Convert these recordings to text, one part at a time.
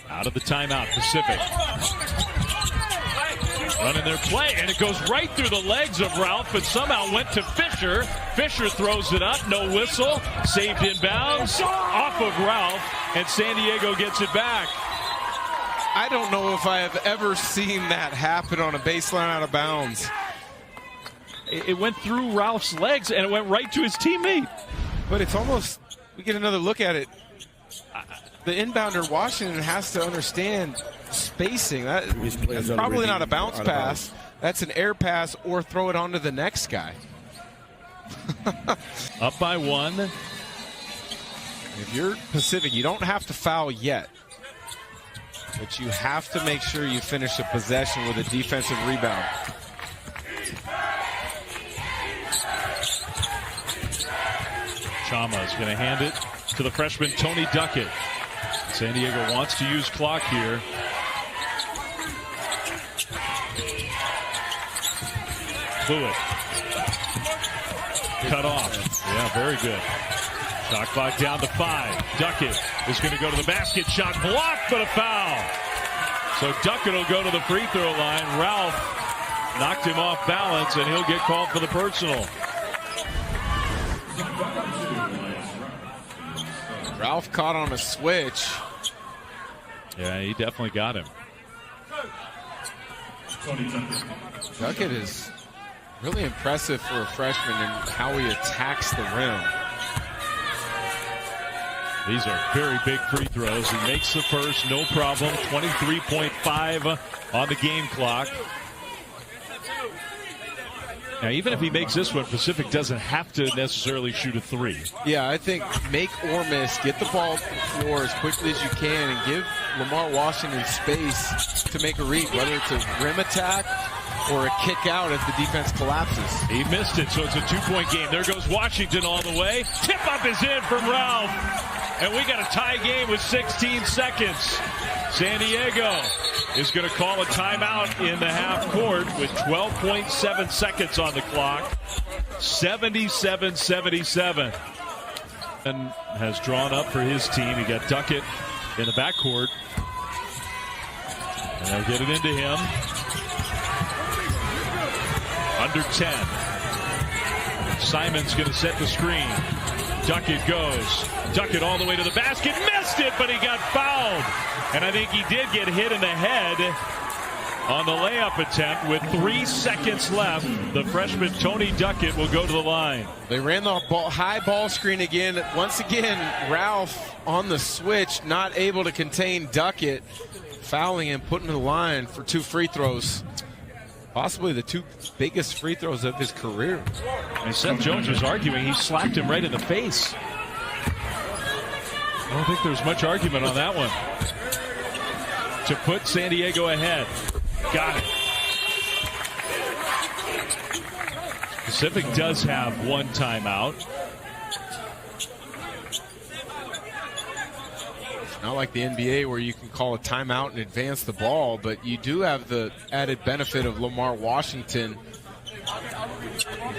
Out of the timeout, Pacific. Running their play, and it goes right through the legs of Ralph, but somehow went to Fisher. Fisher throws it up, no whistle. Saved in bounds, off of Ralph, and San Diego gets it back. I don't know if I have ever seen that happen on a baseline out of bounds. It went through Ralph's legs, and it went right to his teammate. But it's almost, we get another look at it. The inbounder, Washington, has to understand spacing. That's probably not a bounce pass. That's an air pass or throw it onto the next guy. Up by 1. If you're Pacific, you don't have to foul yet. But you have to make sure you finish a possession with a defensive rebound. Chama is going to hand it to the freshman Tony Duckett. San Diego wants to use clock here. Fluid. Cut off. Yeah, very good. Shot clock down to 5. Duckett is going to go to the basket. Shot blocked, but a foul. So Duckett will go to the free throw line. Ralph knocked him off balance, and he'll get called for the personal. Ralph caught on a switch. Yeah, he definitely got him. Duckett is really impressive for a freshman in how he attacks the rim. These are very big free throws. He makes the first, no problem. 23.5 on the game clock. Now, even if he makes this one, Pacific doesn't have to necessarily shoot a 3. Yeah, I think make or miss, get the ball to the floor as quickly as you can and give Lamar Washington space to make a read, whether it's a rim attack or a kick out as the defense collapses. He missed it, so it's a 2-point game. There goes Washington all the way. Tip up is in from Ralph. And we got a tie game with 16 seconds. San Diego is going to call a timeout in the half court with 12.7 seconds on the clock. 77-77. And has drawn up for his team. He got Duckett in the backcourt. And they'll get it into him. Under 10. Simon's going to set the screen. Duckett goes. Duckett all the way to the basket. Missed it, but he got fouled. And I think he did get hit in the head on the layup attempt with 3 seconds left. The freshman Tony Duckett will go to the line. They ran the high ball screen again. Once again, Ralph on the switch, not able to contain Duckett. Fouling him, putting him in the line for 2 free throws. Possibly the 2 biggest free throws of his career. And Seth Jones was arguing he slapped him right in the face. I don't think there's much argument on that one. To put San Diego ahead. Got it. Pacific does have 1 timeout. Not like the NBA where you can call a timeout and advance the ball, but you do have the added benefit of Lamar Washington.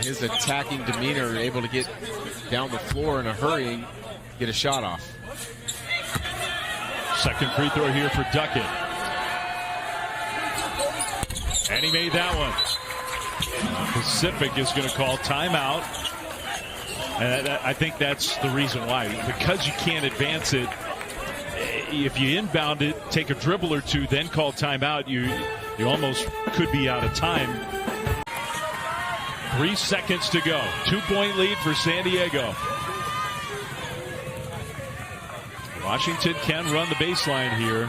His attacking demeanor, able to get down the floor in a hurry and get a shot off. Second free throw here for Duckett. And he made that one. Pacific is going to call timeout. And I think that's the reason why. Because you can't advance it, if you inbound it, take a dribble or 2, then call timeout, you almost could be out of time. 3 seconds to go. 2-point lead for San Diego. Washington can run the baseline here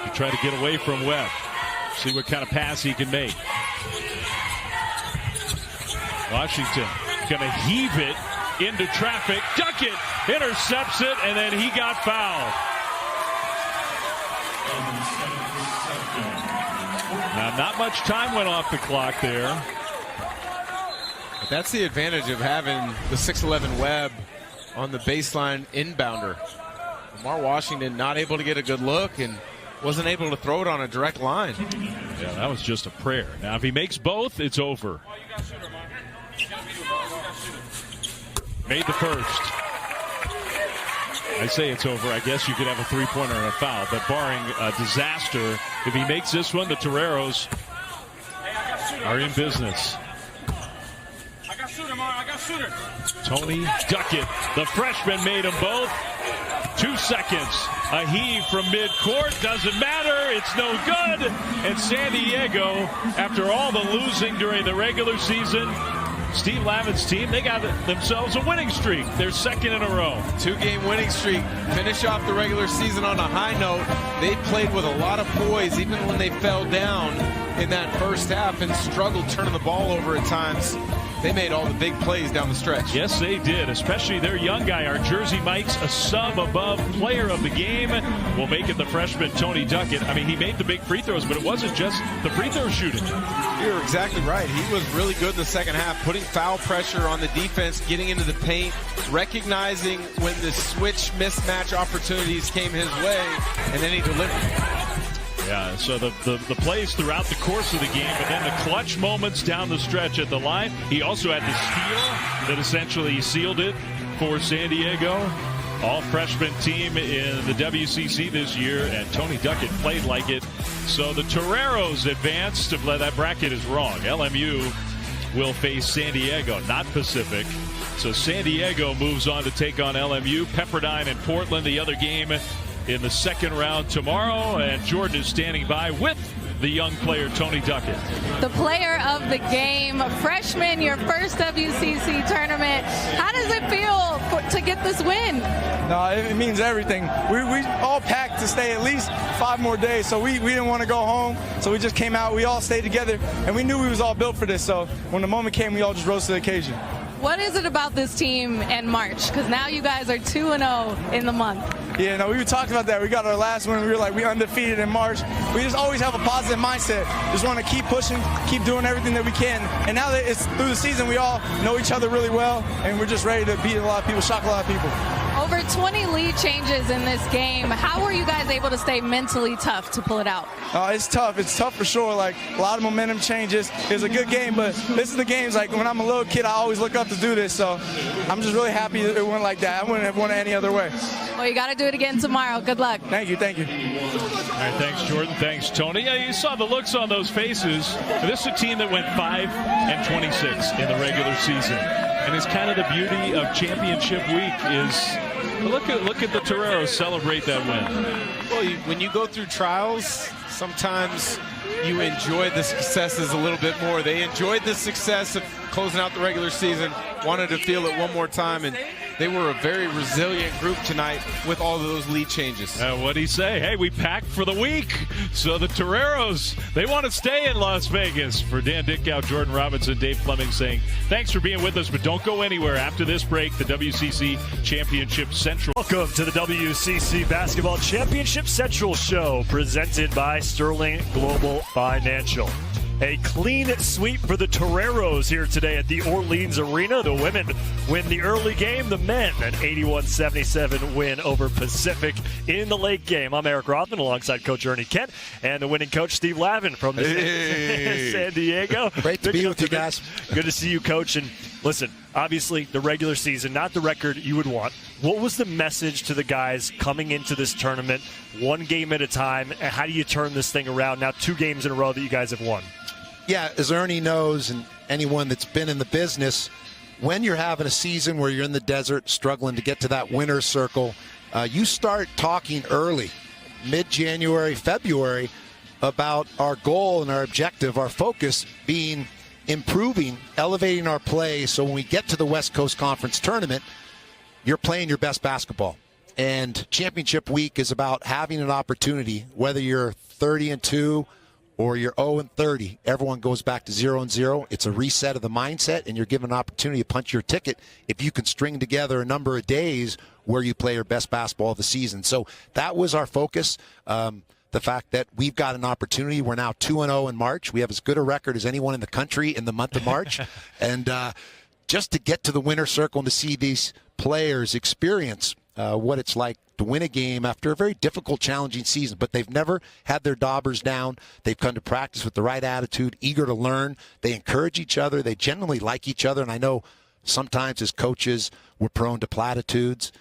to try to get away from Webb. See what kind of pass he can make. Washington going to heave it into traffic. Duckett intercepts it, and then he got fouled. Now, not much time went off the clock there. But that's the advantage of having the 6'11 Webb on the baseline inbounder. Lamar Washington not able to get a good look and wasn't able to throw it on a direct line. Yeah, that was just a prayer. Now, if he makes both, it's over. Made the first. I say it's over. I guess you could have a three-pointer and a foul, but barring a disaster, if he makes this one, the Toreros are in business. Tony Ducket, the freshman, made them both. 2 seconds. A heave from midcourt. Doesn't matter. It's no good. And San Diego, after all the losing during the regular season, Steve Lavin's team, they got themselves a winning streak. They're second in a row. 2-game winning streak. Finish off the regular season on a high note. They played with a lot of poise, even when they fell down in that first half and struggled turning the ball over at times. They made all the big plays down the stretch. Yes, they did, especially their young guy, our Jersey Mike's a sub-above player of the game. Will make it the freshman Tony Duckett. I mean, he made the big free throws, but it wasn't just the free throw shooting. You're exactly right. He was really good in the second half, putting foul pressure on the defense, getting into the paint, recognizing when the switch mismatch opportunities came his way, and then he delivered. Yeah, so the plays throughout the course of the game, but then the clutch moments down the stretch at the line. He also had the steal that essentially sealed it for San Diego. All freshman team in the WCC this year, and Tony Ducket played like it. So the Toreros advanced. That bracket is wrong. LMU will face San Diego, not Pacific. So San Diego moves on to take on LMU. Pepperdine and Portland, the other game in the second round tomorrow, and Jordan is standing by with the young player Tony Ducket. The player of the game, freshman, your first WCC tournament. How does it feel to get this win? No, it means everything. We all packed to stay at least 5 more days, so we didn't want to go home, so we just came out. We all stayed together, and we knew we was all built for this, so when the moment came, we all just rose to the occasion. What is it about this team and March? Because now you guys are 2-0 in the month. Yeah, no, we talked about that. We got our last win. We were like, we undefeated in March. We just always have a positive mindset. Just want to keep pushing, keep doing everything that we can. And now that it's through the season, we all know each other really well, and we're just ready to beat a lot of people, shock a lot of people. Over 20 lead changes in this game. How were you guys able to stay mentally tough to pull it out? It's tough. It's tough for sure. Like, a lot of momentum changes. It's a good game, but this is the games. Like, when I'm a little kid, I always look up to do this. So I'm just really happy that it went like that. I wouldn't have won it any other way. Well, you got to do it again tomorrow. Good luck. Thank you. Thank you. All right, thanks, Jordan. Thanks, Tony. Yeah, you saw the looks on those faces. This is a team that went 5-26 in the regular season. And it's kind of the beauty of championship week is look at the Toreros celebrate that win. Well, when you go through trials, sometimes you enjoy the successes a little bit more. They enjoyed the success of closing out the regular season, wanted to feel it one more time, and they were a very resilient group tonight with all of those lead changes. What'd he say? Hey, we packed for the week. So the Toreros, they want to stay in Las Vegas. For Dan Dickau, Jordan Robinson, Dave Fleming saying, thanks for being with us, but don't go anywhere. After this break, the WCC Championship Central. Welcome to the WCC Basketball Championship Central Show, presented by Sterling Global Financial. A clean sweep for the Toreros here today at the Orleans Arena. The women win the early game. The men an 81-77 win over Pacific in the late game. I'm Eric Rothman alongside Coach Ernie Kent and the winning coach Steve Lavin from San Diego. Great to be with you guys. Good to see you, Coach. And listen, obviously the regular season, not the record you would want. What was the message to the guys coming into this tournament, one game at a time, and how do you turn this thing around now 2 games in a row that you guys have won? Yeah, as Ernie knows, and anyone that's been in the business, when you're having a season where you're in the desert struggling to get to that winner's circle, you start talking early, mid-January, February, about our goal and our objective, our focus being improving, elevating our play, so when we get to the West Coast Conference tournament, you're playing your best basketball. And championship week is about having an opportunity, whether you're 30-2 or you're 0-30, everyone goes back to 0-0. It's a reset of the mindset, and you're given an opportunity to punch your ticket if you can string together a number of days where you play your best basketball of the season. So that was our focus. The fact that we've got an opportunity. We're now 2-0 in March. We have as good a record as anyone in the country in the month of March. And just to get to the winner's circle and to see these players experience what it's like to win a game after a very difficult, challenging season. But they've never had their daubers down. They've come to practice with the right attitude, eager to learn. They encourage each other. They generally like each other. And I know sometimes as coaches we're prone to platitudes.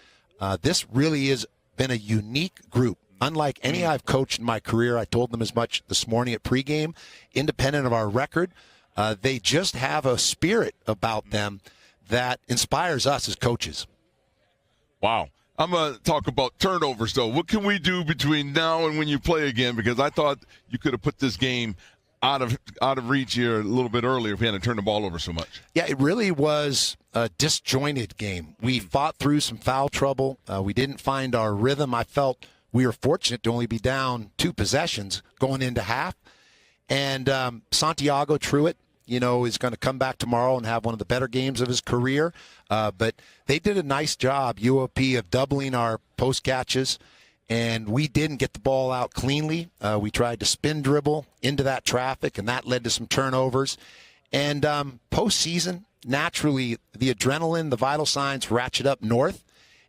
This really has been a unique group. Unlike any I've coached in my career, I told them as much this morning at pregame, independent of our record, they just have a spirit about them that inspires us as coaches. Wow. I'm going to talk about turnovers, though. What can we do between now and when you play again? Because I thought you could have put this game out of reach here a little bit earlier if we hadn't turned the ball over so much. Yeah, it really was a disjointed game. We fought through some foul trouble. We didn't find our rhythm. I felt we were fortunate to only be down 2 possessions going into half. And Santiago Truitt, is going to come back tomorrow and have one of the better games of his career. But they did a nice job, UOP, of doubling our post catches. And we didn't get the ball out cleanly. We tried to spin dribble into that traffic, and that led to some turnovers. And postseason, naturally, the adrenaline, the vital signs ratchet up north.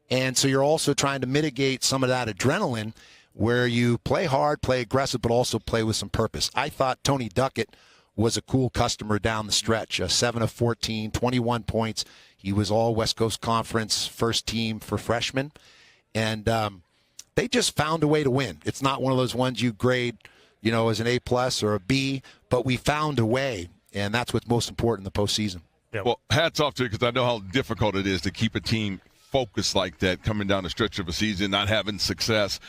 And so you're also trying to mitigate some of that adrenaline where you play hard, play aggressive, but also play with some purpose. I thought Tony Duckett was a cool customer down the stretch, 7 of 14, 21 points. He was all West Coast Conference first team for freshmen. And they just found a way to win. It's not one of those ones you grade, as an A+ or a B, but we found a way, and that's what's most important in the postseason. Yeah. Well, hats off to you because I know how difficult it is to keep a team focused like that coming down the stretch of a season, not having success.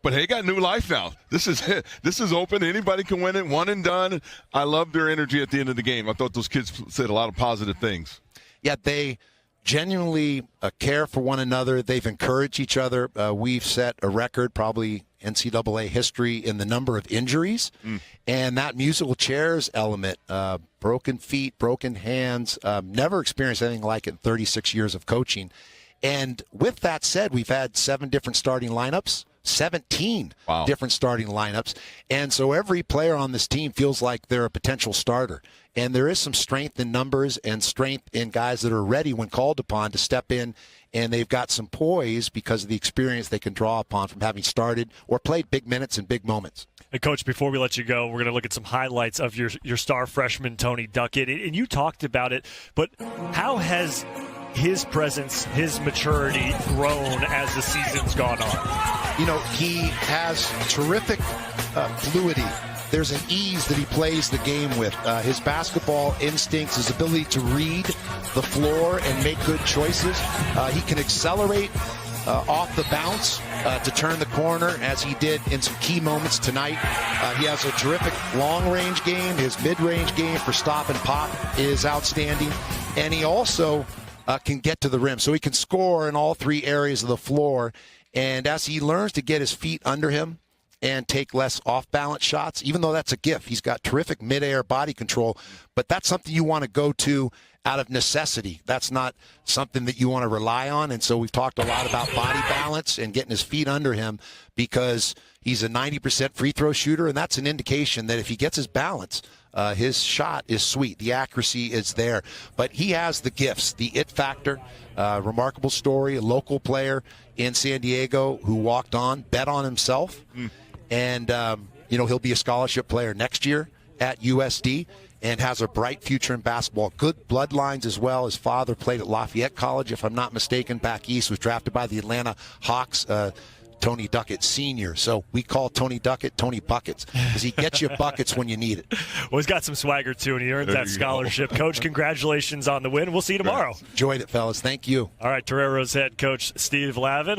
But they got new life now. This is open. Anybody can win it, one and done. I love their energy at the end of the game. I thought those kids said a lot of positive things. Yeah, they genuinely care for one another. They've encouraged each other. We've set a record, probably NCAA history, in the number of injuries. And that musical chairs element, broken feet, broken hands, never experienced anything like it in 36 years of coaching. And with that said, we've had 7 different starting lineups. 17 different starting lineups. And so every player on this team feels like they're a potential starter. And there is some strength in numbers and strength in guys that are ready when called upon to step in. And they've got some poise because of the experience they can draw upon from having started or played big minutes in big moments. And Coach, before we let you go, we're going to look at some highlights of your star freshman, Tony Duckett. And you talked about it, but how has his presence, his maturity grown as the season's gone on? He has terrific fluidity. There's an ease that he plays the game with. His basketball instincts, his ability to read the floor and make good choices. He can accelerate off the bounce to turn the corner, as he did in some key moments tonight. He has a terrific long-range game. His mid-range game for stop and pop is outstanding. And he also can get to the rim. So he can score in all 3 areas of the floor. And as he learns to get his feet under him and take less off-balance shots, even though that's a gift, he's got terrific mid-air body control, but that's something you want to go to out of necessity. That's not something that you want to rely on. And so we've talked a lot about body balance and getting his feet under him because he's a 90% free throw shooter, and that's an indication that if he gets his balance, his shot is sweet. The accuracy is there. But he has the gifts, the it factor. Remarkable story, a local player in San Diego who walked on, bet on himself. And, he'll be a scholarship player next year at USD and has a bright future in basketball. Good bloodlines as well. His father played at Lafayette College, if I'm not mistaken, back east, was drafted by the Atlanta Hawks. Tony Duckett Sr. So we call Tony Duckett Tony Buckets because he gets you buckets when you need it. Well, he's got some swagger, too, and he earned that scholarship. Coach, congratulations on the win. We'll see you tomorrow. Enjoyed it, fellas. Thank you. All right, Toreros head coach Steve Lavin.